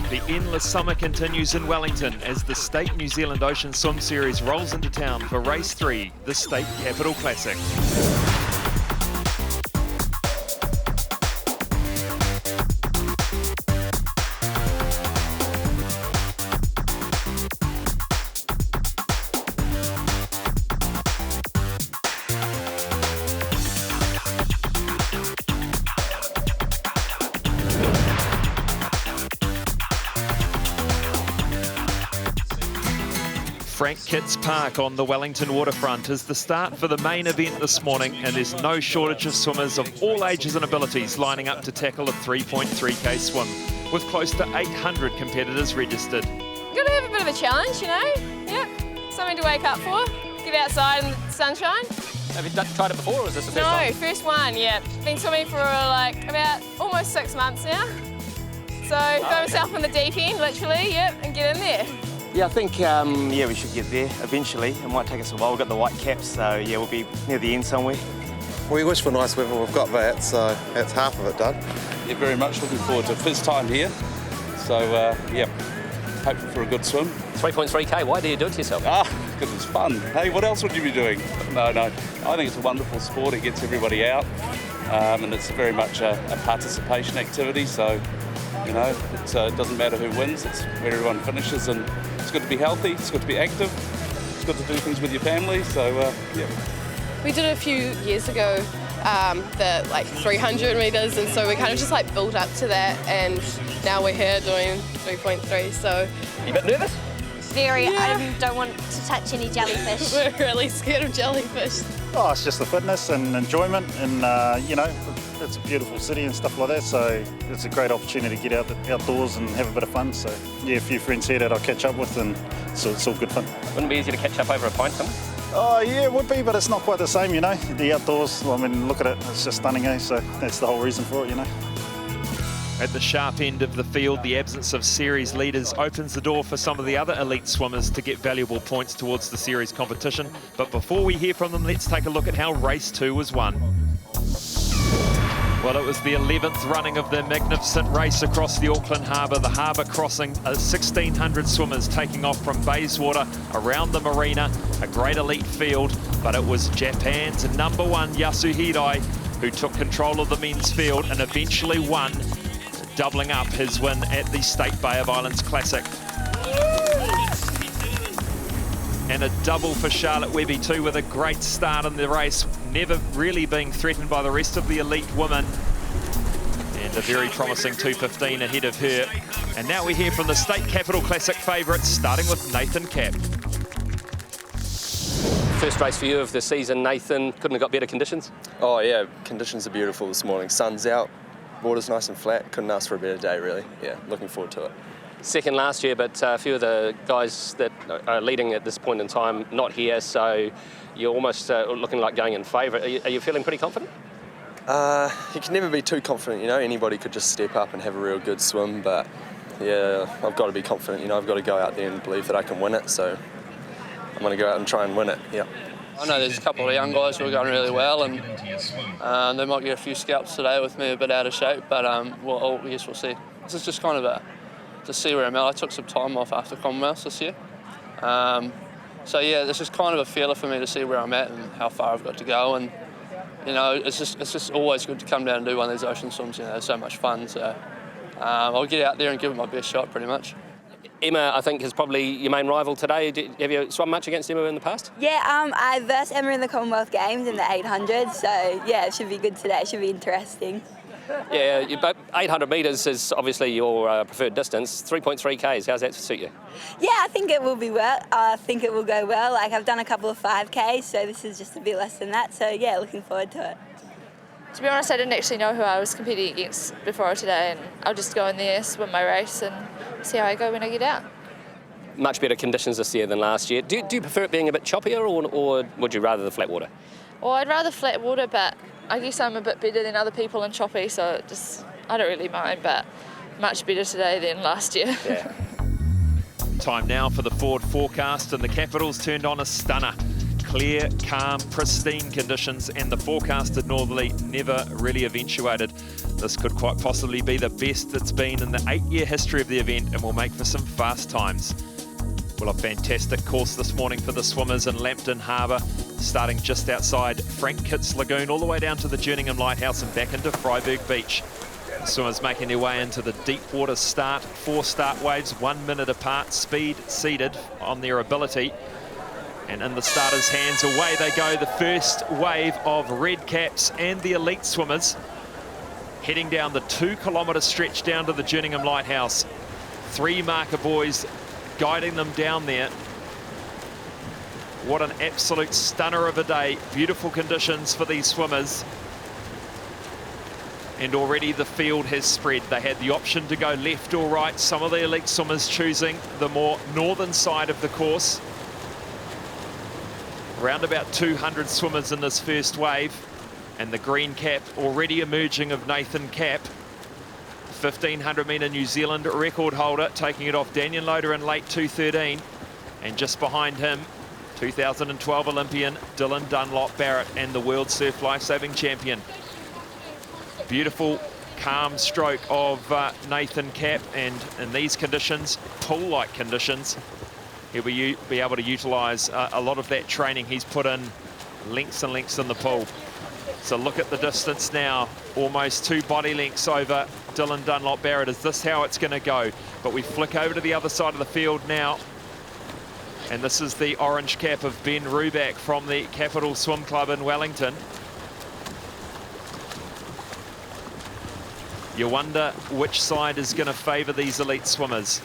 The endless summer continues in Wellington as the State New Zealand Ocean Swim Series rolls into town for Race 3, the State Capital Classic. Frank Kitts Park on the Wellington waterfront is the start for the main event this morning, and there's no shortage of swimmers of all ages and abilities lining up to tackle a 3.3k swim, with close to 800 competitors registered. Gotta have a bit of a challenge, you know? Yep, something to wake up for, get outside in the sunshine. Have you tried it before, or is this the first time? No, first one, yeah. Been swimming for like about almost 6 months now. So throw myself in the deep end, literally, yep, and get in there. Yeah, I think we should get there eventually. It might take us a while. We've got the white caps, so yeah, we'll be near the end somewhere. We wish for nice weather. We've got that, so that's half of it done. Yeah, very much looking forward to it. First time here, so yeah, hoping for a good swim. 3.3k. Why do you do it to yourself? Because it's fun. Hey, what else would you be doing? No. I think it's a wonderful sport. It gets everybody out, and it's very much a participation activity. So, you know, it doesn't matter who wins. It's where everyone finishes, and it's good to be healthy, it's good to be active, it's good to do things with your family, so yeah. We did it a few years ago, the like 300 metres, and so we kind of just like built up to that, and now we're here doing 3.3, so. You a bit nervous? Very, yeah. I don't want to touch any jellyfish. We're really scared of jellyfish. Oh, it's just the fitness and enjoyment, and you know, it's a beautiful city and stuff like that, so it's a great opportunity to get outdoors and have a bit of fun. So yeah, a few friends here that I'll catch up with, and so it's all good fun. Wouldn't it be easy to catch up over a pint, something? Oh yeah, it would be, but it's not quite the same, you know. The outdoors, I mean, look at it, it's just stunning, eh? So that's the whole reason for it, you know. At the sharp end of the field, the absence of series leaders opens the door for some of the other elite swimmers to get valuable points towards the series competition. But before we hear from them, let's take a look at how race 2 was won. Well, it was the 11th running of the magnificent race across the Auckland Harbour. The harbour crossing 1,600 swimmers taking off from Bayswater around the marina. A great elite field, but it was Japan's #1 Yasu Hirai who took control of the men's field and eventually won, doubling up his win at the State Bay of Islands Classic. And a double for Charlotte Webby too, with a great start in the race, never really being threatened by the rest of the elite women. And a very promising 2:15 ahead of her. And now we hear from the State Capital Classic favourites, starting with Nathan Cap. First race for you of the season, Nathan. Couldn't have got better conditions? Oh yeah, conditions are beautiful this morning. Sun's out, water's nice and flat. Couldn't ask for a better day, really. Yeah, looking forward to it. Second last year, but a few of the guys that are leading at this point in time not here, so you're almost looking like going in favour. Are you feeling pretty confident? You can never be too confident, you know. Anybody could just step up and have a real good swim, but yeah, I've got to be confident, you know. I've got to go out there and believe that I can win it, so I'm going to go out and try and win it, yeah. I know there's a couple of young guys who are going really well, and they might get a few scalps today with me a bit out of shape, but well, I guess we'll see. This is just kind of to see where I'm at. I took some time off after Commonwealth this year. So yeah, this is kind of a feeler for me to see where I'm at and how far I've got to go, and you know, it's just always good to come down and do one of these ocean swims. You know, it's so much fun, so I'll get out there and give it my best shot pretty much. Emma, I think, is probably your main rival today. Have you swum much against Emma in the past? Yeah, I versed Emma in the Commonwealth Games in the 800, so yeah, it should be good today. It should be interesting. Yeah, but 800 metres is obviously your preferred distance. 3.3Ks, how's that suit you? Yeah, I think it will be well. I think it will go well. Like, I've done a couple of 5Ks, so this is just a bit less than that. So yeah, looking forward to it. To be honest, I didn't actually know who I was competing against before today, and I'll just go in there, swim my race, and see how I go when I get out. Much better conditions this year than last year. Do you prefer it being a bit choppier, or would you rather the flat water? Well, I'd rather flat water, but I guess I'm a bit better than other people in choppy, so I don't really mind, but much better today than last year. Yeah. Time now for the forward forecast, and the Capitals turned on a stunner. clear, calm, pristine conditions, and the forecasted northerly never really eventuated. This could quite possibly be the best it's been in the 8-year history of the event and will make for some fast times. Well, a fantastic course this morning for the swimmers in Lambton Harbour, starting just outside Frank Kitts Lagoon, all the way down to the Jerningham Lighthouse and back into Freiburg Beach. The swimmers making their way into the deep water start. 4 start waves, 1 minute apart, speed seeded on their ability. And in the starters' hands, away they go. The first wave of red caps and the elite swimmers heading down the 2-kilometre stretch down to the Jerningham Lighthouse. 3 marker boys guiding them down there. What an absolute stunner of a day. Beautiful conditions for these swimmers. And already the field has spread. They had the option to go left or right. Some of the elite swimmers choosing the more northern side of the course. Around about 200 swimmers in this first wave. And the green cap already emerging of Nathan Cap. 1500-metre New Zealand record holder, taking it off Daniel Loader in late 2:13. And just behind him, 2012 Olympian Dylan Dunlop Barrett and the World Surf Lifesaving Champion. Beautiful, calm stroke of Nathan Cap, and in these conditions, pool-like conditions, he'll be able to utilise a lot of that training he's put in lengths and lengths in the pool. So look at the distance now, almost 2 body lengths over Dylan Dunlop Barrett. Is this how it's going to go? But we flick over to the other side of the field now. And this is the orange cap of Ben Ruback from the Capital Swim Club in Wellington. You wonder which side is going to favour these elite swimmers.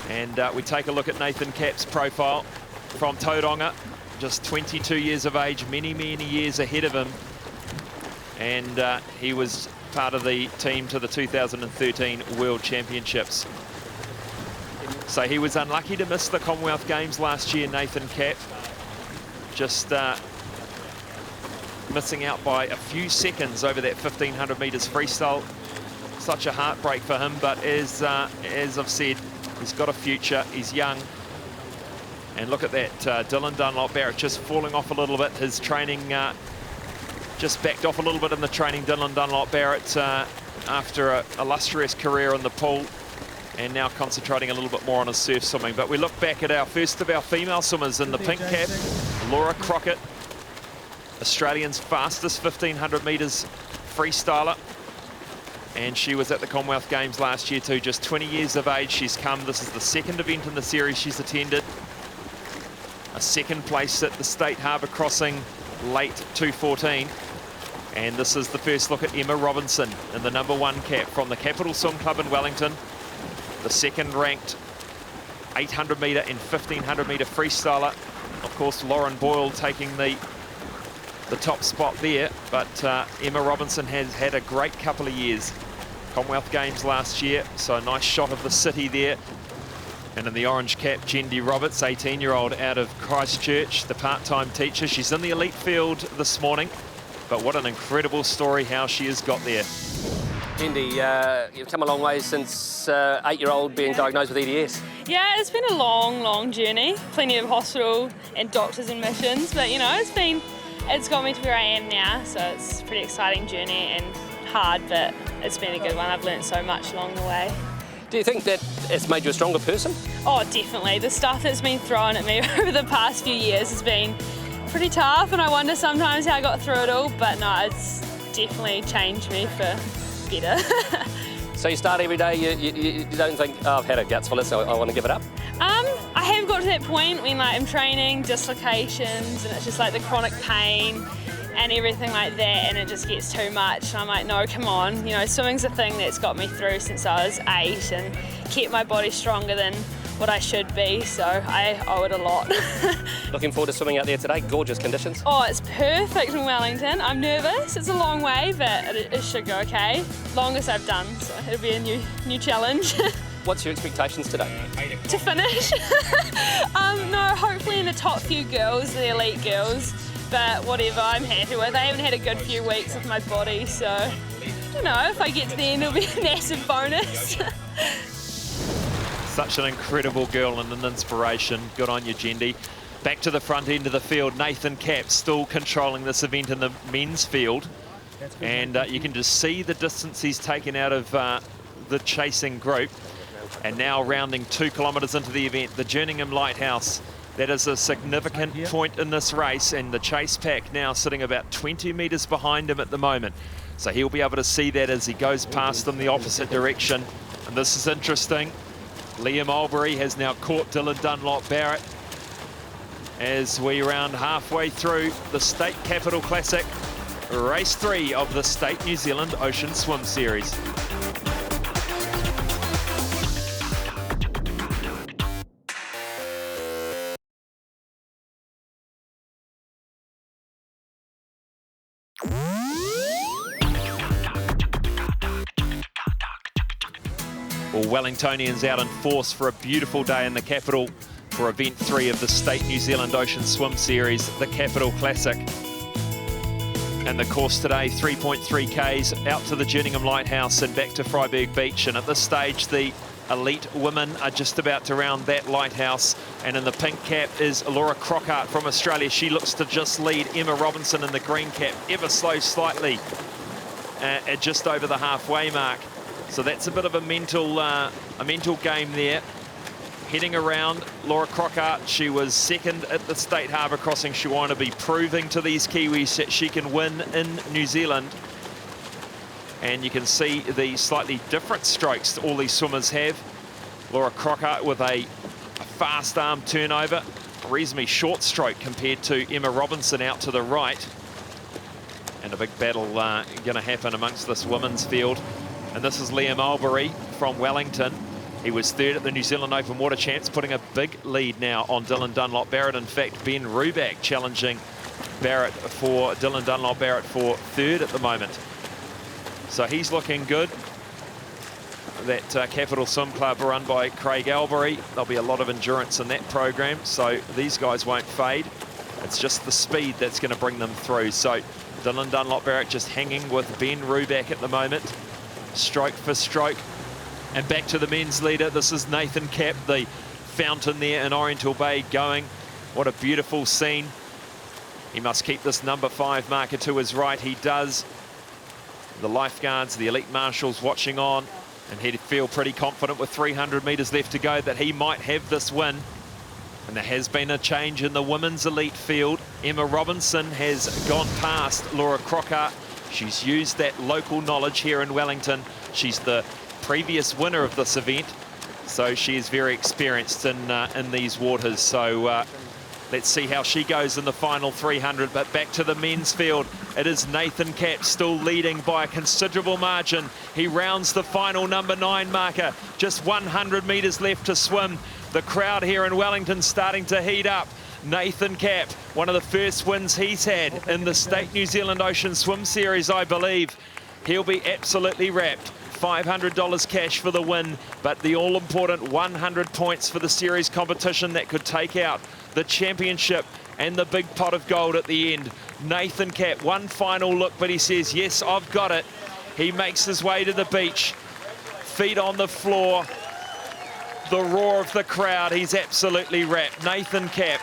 And we take a look at Nathan Cap's profile from Tauranga. Just 22 years of age, many, many years ahead of him. And he was part of the team to the 2013 World Championships. So he was unlucky to miss the Commonwealth Games last year, Nathan Cap. Just missing out by a few seconds over that 1500 metres freestyle. Such a heartbreak for him, but as I've said, he's got a future, he's young. And look at that, Dylan Dunlop Barrett just falling off a little bit. His training just backed off a little bit in the training. Dylan Dunlop Barrett after an illustrious career in the pool, and now concentrating a little bit more on his surf swimming. But we look back at our first of our female swimmers in the pink cap, Laura Crockett, Australian's fastest 1500 metres freestyler. And she was at the Commonwealth Games last year too, just 20 years of age. She's come, this is the 2nd event in the series she's attended. A 2nd place at the State Harbour Crossing late 2:14. And this is the first look at Emma Robinson in the #1 cap from the Capital Swim Club in Wellington. The 2nd ranked 800 metre and 1500 metre freestyler. Of course, Lauren Boyle taking the top spot there, but Emma Robinson has had a great couple of years. Commonwealth Games last year, so a nice shot of the city there. And in the orange cap, Jendi Roberts, 18-year-old out of Christchurch, the part-time teacher. She's in the elite field this morning, but what an incredible story how she has got there. Jendi, you've come a long way since 8-year-old being diagnosed with EDS. Yeah, it's been a long, long journey. Plenty of hospital and doctors admissions, but you know, it's got me to where I am now, so it's a pretty exciting journey and hard, but it's been a good one. I've learned so much along the way. Do you think that it's made you a stronger person? Oh, definitely. The stuff that's been thrown at me over the past few years has been pretty tough, and I wonder sometimes how I got through it all, but no, it's definitely changed me for better. So you start every day, you don't think, oh, I've had a guts for this, so I want to give it up? I have got to that point when like I'm training dislocations and it's just like the chronic pain and everything like that, and it just gets too much. And I'm like, no, come on. You know, swimming's a thing that's got me through since I was 8 and kept my body stronger than what I should be, so I owe it a lot. Looking forward to swimming out there today. Gorgeous conditions. Oh, it's perfect in Wellington. I'm nervous. It's a long way, but it should go okay. Longest I've done, so it'll be a new challenge. What's your expectations today? To finish. No, hopefully in the top few girls, the elite girls, but whatever, I'm happy with. I haven't had a good few weeks with my body, so, you know, if I get to the end, it'll be a massive bonus. Such an incredible girl and an inspiration. Good on you, Jendi. Back to the front end of the field, Nathan Capp still controlling this event in the men's field. And you can just see the distance he's taken out of the chasing group. And now rounding 2 kilometres into the event, the Jerningham Lighthouse. That is a significant point in this race, and the chase pack now sitting about 20 metres behind him at the moment. So he'll be able to see that as he goes past them the opposite direction. And this is interesting. Liam Albury has now caught Dylan Dunlop Barrett as we round halfway through the State Capital Classic, race 3 of the State New Zealand Ocean Swim Series. Well, Wellingtonians out in force for a beautiful day in the capital for event 3 of the State New Zealand Ocean Swim Series, the Capital Classic. And the course today, 3.3 Ks out to the Jerningham Lighthouse and back to Freiburg Beach. And at this stage, the elite women are just about to round that lighthouse. And in the pink cap is Laura Crockart from Australia. She looks to just lead Emma Robinson in the green cap, ever so slightly at just over the halfway mark. So that's a bit of a mental game there. Heading around, Laura Crockart, she was second at the State Harbour Crossing. She wanted to be proving to these Kiwis that she can win in New Zealand. And you can see the slightly different strokes all these swimmers have. Laura Crockart with a fast arm turnover, a reasonably short stroke compared to Emma Robinson out to the right. And a big battle going to happen amongst this women's field. And this is Liam Albury from Wellington. He was third at the New Zealand Open Water Champs, putting a big lead now on Dylan Dunlop Barrett. In fact, Ben Ruback challenging Dylan Dunlop Barrett for third at the moment. So he's looking good. That Capital Swim Club run by Craig Albury. There'll be a lot of endurance in that program, so these guys won't fade. It's just the speed that's going to bring them through. So Dylan Dunlop Barrett just hanging with Ben Ruback at the moment, stroke for stroke. And back to the men's leader. This is Nathan Capp, the fountain there in Oriental Bay going. What a beautiful scene. He must keep this number 5 marker to his right. He does. The lifeguards, the elite marshals watching on, and he'd feel pretty confident with 300 metres left to go that he might have this win. And there has been a change in the women's elite field. Emma Robinson has gone past Laura Crockart. She's used that local knowledge here in Wellington. She's the previous winner of this event, so she is very experienced in these waters. So let's see how she goes in the final 300. But back to the men's field, it is Nathan Capp still leading by a considerable margin. He rounds the final number 9 marker, just 100 metres left to swim. The crowd here in Wellington starting to heat up. Nathan Capp, one of the first wins he's had in the State New Zealand Ocean Swim Series, I believe. He'll be absolutely wrapped. $500 cash for the win, but the all-important 100 points for the series competition that could take out the championship and the big pot of gold at the end. Nathan Capp, one final look, but he says, yes, I've got it. He makes his way to the beach, feet on the floor, the roar of the crowd. He's absolutely wrapped. Nathan Capp,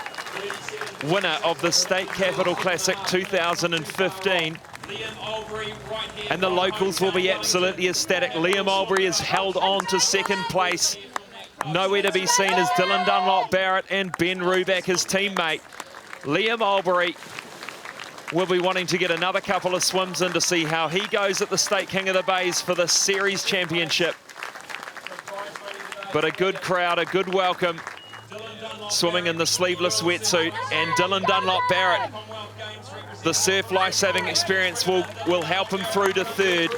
winner of the State Capital Classic 2015. And the locals will be absolutely ecstatic. Liam Albury has held on to second place. Nowhere to be seen is Dylan Dunlop Barrett and Ben Ruback, his teammate. Liam Albury will be wanting to get another couple of swims in to see how he goes at the State King of the Bays for the series championship. But a good crowd, a good welcome, swimming in the sleeveless wetsuit. And Dylan Dunlop Barrett, the surf life-saving experience will help him through to third.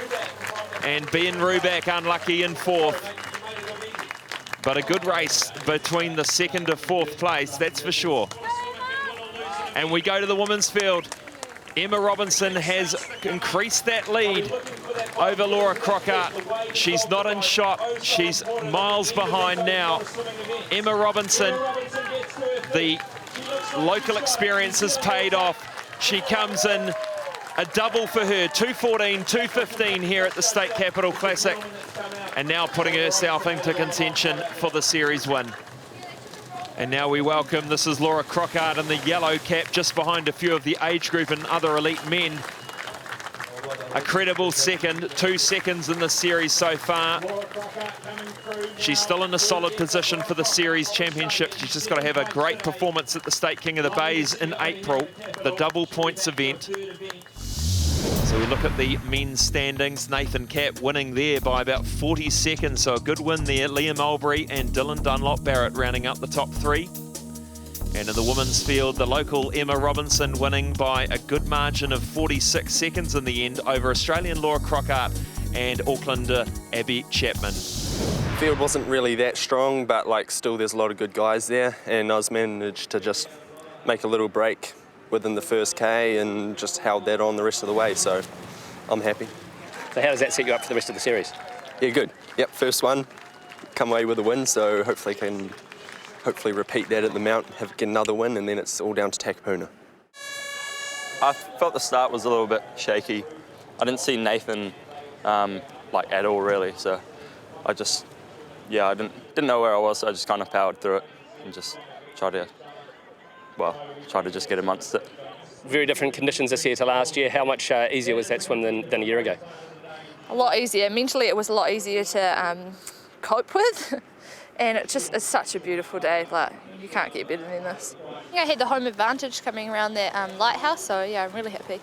And Ben Ruback unlucky in fourth. But a good race between the second to fourth place, that's for sure. And we go to the women's field. Emma Robinson has increased that lead over Laura Crockart. She's not in shot. She's miles behind now. Emma Robinson, the local experience has paid off. She comes in a double for her, 2:14, 2:15 here at the State Capital Classic, and now putting herself into contention for the series win. And now we welcome, this is Laura Crockart in the yellow cap, just behind a few of the age group and other elite men. A credible second, 2 seconds in the series so far. She's still in a solid position for the series championship. She's just got to have a great performance at the State King of the Bays in April, the double points event. So we look at the men's standings. Nathan Capp winning there by about 40 seconds, so a good win there. Liam Albury and Dylan Dunlop-Barrett rounding up the top 3. And in the women's field, the local Emma Robinson winning by a good margin of 46 seconds in the end over Australian Laura Crockart and Aucklander Abby Chapman. Field wasn't really that strong, but like still there's a lot of good guys there, and I was managed to just make a little break within the first K and just held that on the rest of the way, so I'm happy. So how does that set you up for the rest of the series? Yeah, good. Yep, first one, come away with a win, so hopefully repeat that at the Mount, get another win, and then it's all down to Takapuna. I felt the start was a little bit shaky. I didn't see Nathan like at all really, so I just, yeah, I didn't know where I was, so I just kind of powered through it and just tried to just get amongst it. Very different conditions this year to last year. How much easier was that swim than a year ago? A lot easier. Mentally, it was a lot easier to cope with. And it's such a beautiful day. Like, you can't get better than this. Yeah, I had the home advantage coming around that lighthouse, so yeah, I'm really happy.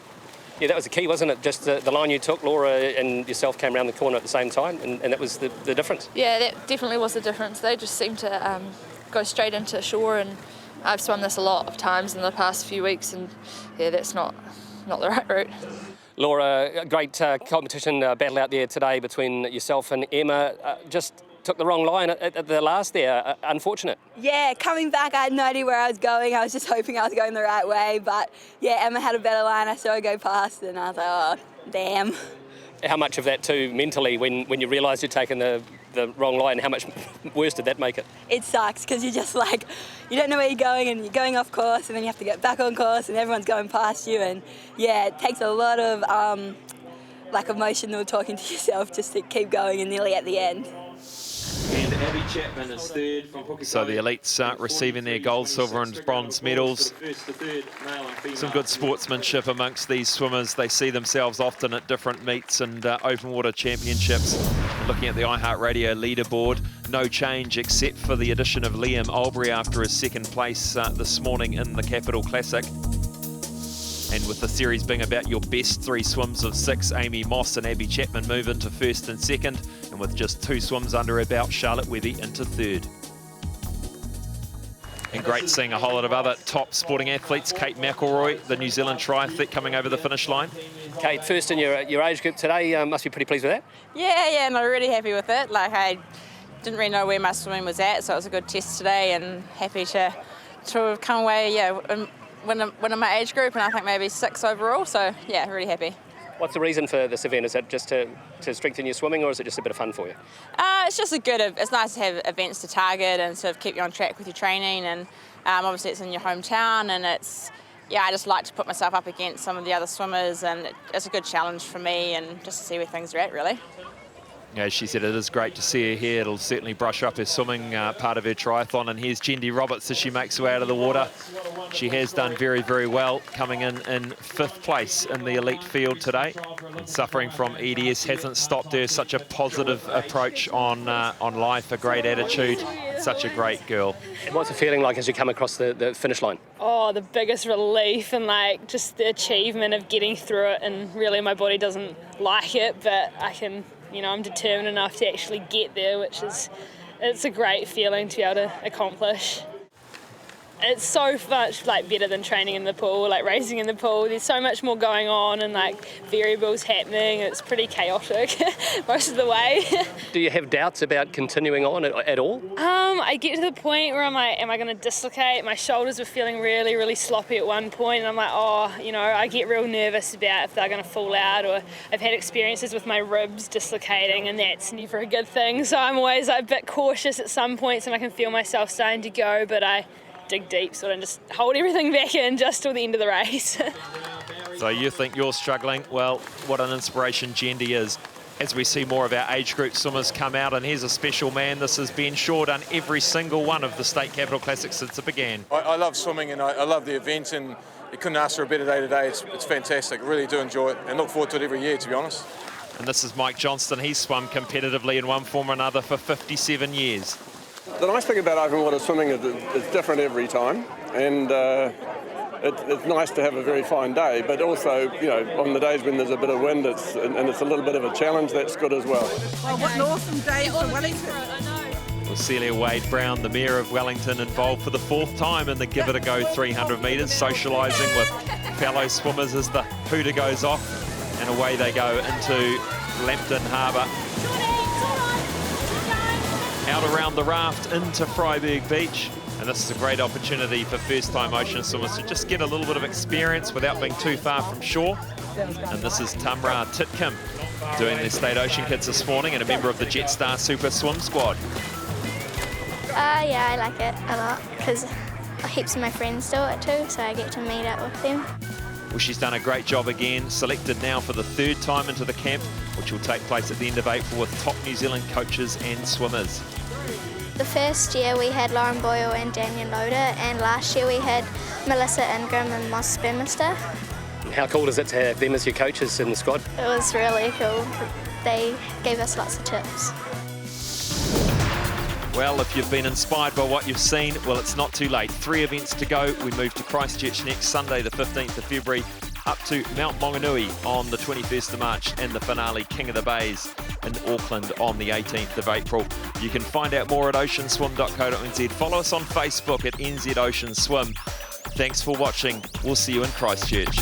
Yeah, that was the key, wasn't it? Just the line you took, Laura and yourself came around the corner at the same time, and that was the difference. Yeah, that definitely was the difference. They just seemed to go straight into shore, and I've swum this a lot of times in the past few weeks, and yeah, that's not the right route. Laura, a great competition battle out there today between yourself and Emma. Just took the wrong line at the last there. Unfortunate. Yeah, coming back, I had no idea where I was going. I was just hoping I was going the right way. But yeah, Emma had a better line. I saw her go past, and I was like, oh, damn. How much of that too, mentally, when you realise you're taking the wrong line, how much worse did that make it? It sucks, because you're just like, you don't know where you're going, and you're going off course, and then you have to get back on course, and everyone's going past you. And yeah, it takes a lot of like emotional talking to yourself just to keep going, and nearly at the end. And Abby Chapman is third from Pukekohe. So the elites receiving their gold, silver and bronze medals. Some good sportsmanship amongst these swimmers. They see themselves often at different meets and open water championships. Looking at the iHeartRadio leaderboard, no change except for the addition of Liam Albury after his second place this morning in the Capital Classic. And with the series being about your best 3 swims of 6, Amy Moss and Abby Chapman move into first and second. And with just 2 swims under her belt, Charlotte Webby into third. And great seeing a whole lot of other top sporting athletes. Kate McElroy, the New Zealand triathlete, coming over the finish line. Kate, first in your age group today, must be pretty pleased with that? Yeah, and I'm really happy with it. Like, I didn't really know where my swimming was at, so it was a good test today, and happy to have come away, winning my age group, and I think maybe 6 overall, so yeah, really happy. What's the reason for this event? Is it just to strengthen your swimming, or is it just a bit of fun for you? It's just it's nice to have events to target and sort of keep you on track with your training, and obviously it's in your hometown, and I just like to put myself up against some of the other swimmers, and it's a good challenge for me, and just to see where things are at, really. As she said, it is great to see her here. It'll certainly brush up her swimming part of her triathlon. And here's Jendi Roberts as she makes her way out of the water. She has done very, very well, coming in 5th place in the elite field today. And suffering from EDS hasn't stopped her. Such a positive approach on life, a great attitude. Such a great girl. And what's it feeling like as you come across the finish line? Oh, the biggest relief, and like just the achievement of getting through it. And really my body doesn't like it, but I can... I'm determined enough to actually get there, it's a great feeling to be able to accomplish. It's so much better than training in the pool, racing in the pool. There's so much more going on and variables happening. It's pretty chaotic most of the way. Do you have doubts about continuing on at all? I get to the point where I'm like, am I going to dislocate? My shoulders were feeling really, really sloppy at one point, and I'm like, I get real nervous about if they're going to fall out, or I've had experiences with my ribs dislocating, and that's never a good thing. So I'm always a bit cautious at some points, and I can feel myself starting to go, but I dig deep, sort of just hold everything back in just till the end of the race. So you think you're struggling? Well, what an inspiration Jendi is. as we see more of our age group swimmers come out. And here's a special man. This is Ben Shaw, done every single one of the State Capital Classics since it began. I love swimming and I love the event, and you couldn't ask for a better day today. It's fantastic. I really do enjoy it and look forward to it every year, to be honest. And this is Mike Johnston. He's swum competitively in one form or another for 57 years. The nice thing about open water swimming is it's different every time, and it's nice to have a very fine day, but also, you know, on the days when there's a bit of wind and it's a little bit of a challenge, that's good as well. Oh, what an awesome day for Wellington. Well, Celia Wade-Brown, the Mayor of Wellington, involved for the 4th time in the Give It a Go 300 metres, socialising with fellow swimmers as the hooter goes off, and away they go into Lambton Harbour. Out around the raft into Freiburg Beach. And this is a great opportunity for first-time ocean swimmers to just get a little bit of experience without being too far from shore. And this is Tamra Titcombe doing their State Ocean Kids this morning and a member of the Jetstar Super Swim Squad. Yeah, I like it a lot because heaps of my friends do it too, so I get to meet up with them. Well, she's done a great job again, selected now for the 3rd time into the camp, which will take place at the end of April with top New Zealand coaches and swimmers. The first year we had Lauren Boyle and Daniel Loader, and last year we had Melissa Ingram and Moss Spermister. How cool is it to have them as your coaches in the squad? It was really cool. They gave us lots of tips. Well, if you've been inspired by what you've seen, well, it's not too late. 3 events to go. We move to Christchurch next Sunday, the 15th of February, up to Mount Maunganui on the 21st of March, and the finale, King of the Bays, in Auckland on the 18th of April. You can find out more at oceanswim.co.nz. Follow us on Facebook at NZ Ocean Swim. Thanks for watching. We'll see you in Christchurch.